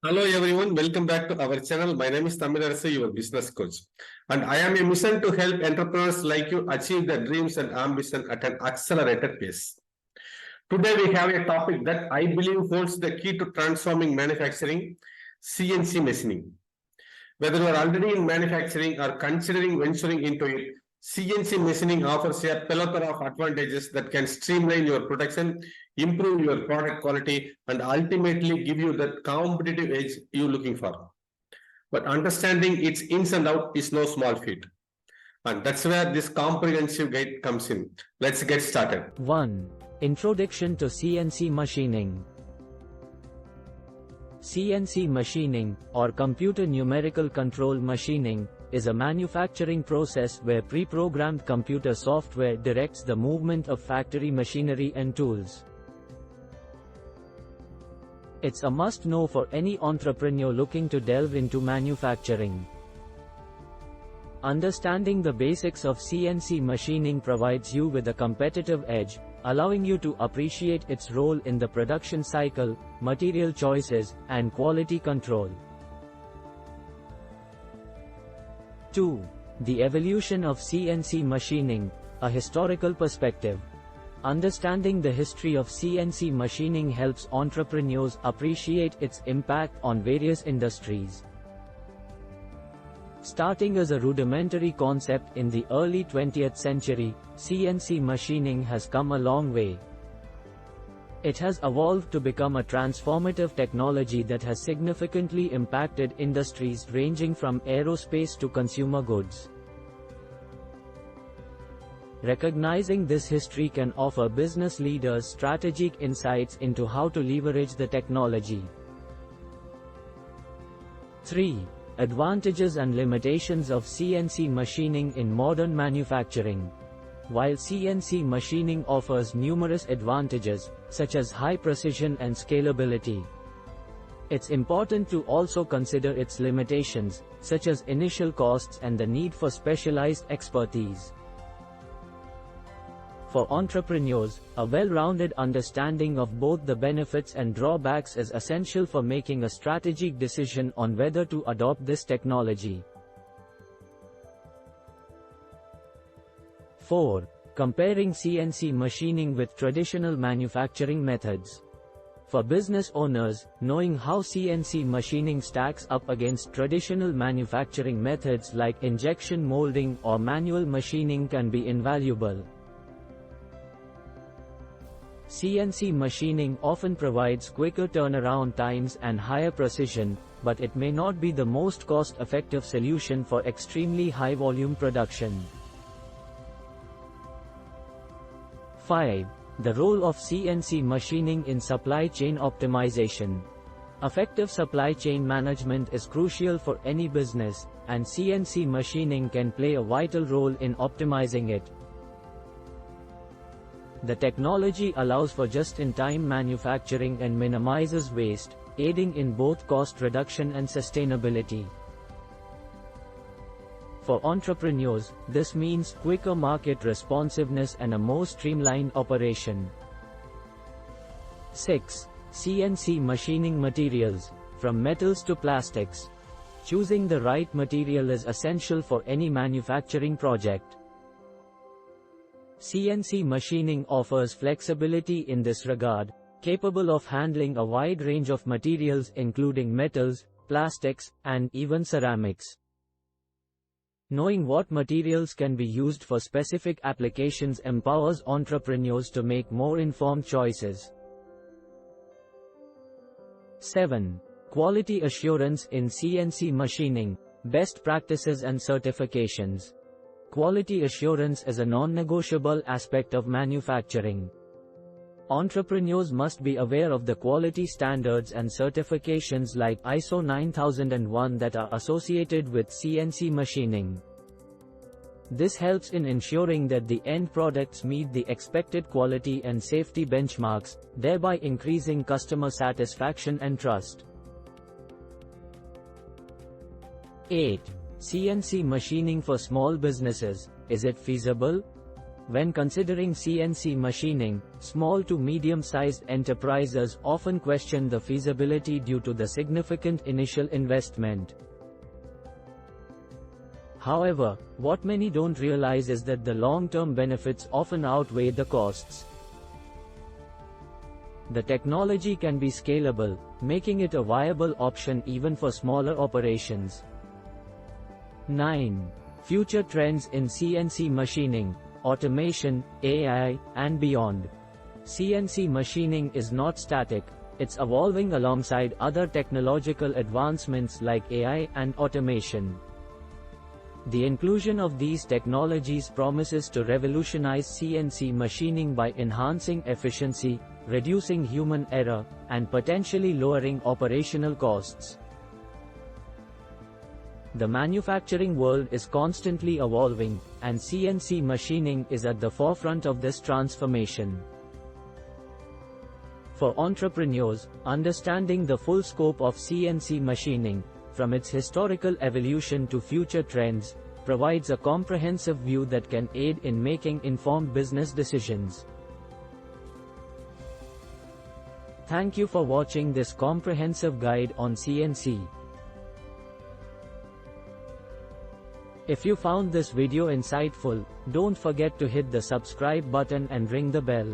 Hello everyone, welcome back to our channel. My name is Thamizharasu, your business coach. And I am a mission to help entrepreneurs like you achieve their dreams and ambition at an accelerated pace. Today we have a topic that I believe holds the key to transforming manufacturing, CNC machining. Whether you are already in manufacturing or considering venturing into it, CNC machining offers a plethora of advantages that can streamline your production, improve your product quality, and ultimately give you that competitive edge you're looking for. But understanding its ins and outs is no small feat. And that's where this comprehensive guide comes in. Let's get started. 1. Introduction to CNC machining. CNC machining, or computer numerical control machining, is a manufacturing process where pre-programmed computer software directs the movement of factory machinery and tools. It's a must-know for any entrepreneur looking to delve into manufacturing. Understanding the basics of CNC machining provides you with a competitive edge, allowing you to appreciate its role in the production cycle, material choices, and quality control. 2. The evolution of CNC machining, a historical perspective. Understanding the history of CNC machining helps entrepreneurs appreciate its impact on various industries. Starting as a rudimentary concept in the early 20th century, CNC machining has come a long way. It has evolved to become a transformative technology that has significantly impacted industries ranging from aerospace to consumer goods. Recognizing this history can offer business leaders strategic insights into how to leverage the technology. 3. Advantages and limitations of CNC machining in modern manufacturing. While CNC machining offers numerous advantages, such as high precision and scalability, it's important to also consider its limitations, such as initial costs and the need for specialized expertise. For entrepreneurs, a well-rounded understanding of both the benefits and drawbacks is essential for making a strategic decision on whether to adopt this technology. 4. Comparing CNC machining with traditional manufacturing methods. For business owners, knowing how CNC machining stacks up against traditional manufacturing methods like injection molding or manual machining can be invaluable. CNC machining often provides quicker turnaround times and higher precision, but it may not be the most cost-effective solution for extremely high-volume production. 5. The role of CNC machining in supply chain optimization. Effective supply chain management is crucial for any business, and CNC machining can play a vital role in optimizing it. The technology allows for just-in-time manufacturing and minimizes waste, aiding in both cost reduction and sustainability. For entrepreneurs, this means quicker market responsiveness and a more streamlined operation. 6. CNC machining materials, from metals to plastics. Choosing the right material is essential for any manufacturing project. CNC machining offers flexibility in this regard, capable of handling a wide range of materials including metals, plastics, and even ceramics. Knowing what materials can be used for specific applications empowers entrepreneurs to make more informed choices. 7. Quality assurance in CNC machining, best practices and certifications. Quality assurance is a non-negotiable aspect of manufacturing. Entrepreneurs must be aware of the quality standards and certifications like ISO 9001 that are associated with CNC machining. This helps in ensuring that the end products meet the expected quality and safety benchmarks, thereby increasing customer satisfaction and trust. 8. CNC machining for small businesses, is it feasible? When considering CNC machining, small to medium-sized enterprises often question the feasibility due to the significant initial investment. However, what many don't realize is that the long-term benefits often outweigh the costs. The technology can be scalable, making it a viable option even for smaller operations. 9. Future trends in CNC machining, automation, AI, and beyond. CNC machining is not static, it's evolving alongside other technological advancements like AI and automation. The inclusion of these technologies promises to revolutionize CNC machining by enhancing efficiency, reducing human error, and potentially lowering operational costs. The manufacturing world is constantly evolving, and CNC machining is at the forefront of this transformation. For entrepreneurs, understanding the full scope of CNC machining, from its historical evolution to future trends, provides a comprehensive view that can aid in making informed business decisions. Thank you for watching this comprehensive guide on CNC. If you found this video insightful, don't forget to hit the subscribe button and ring the bell.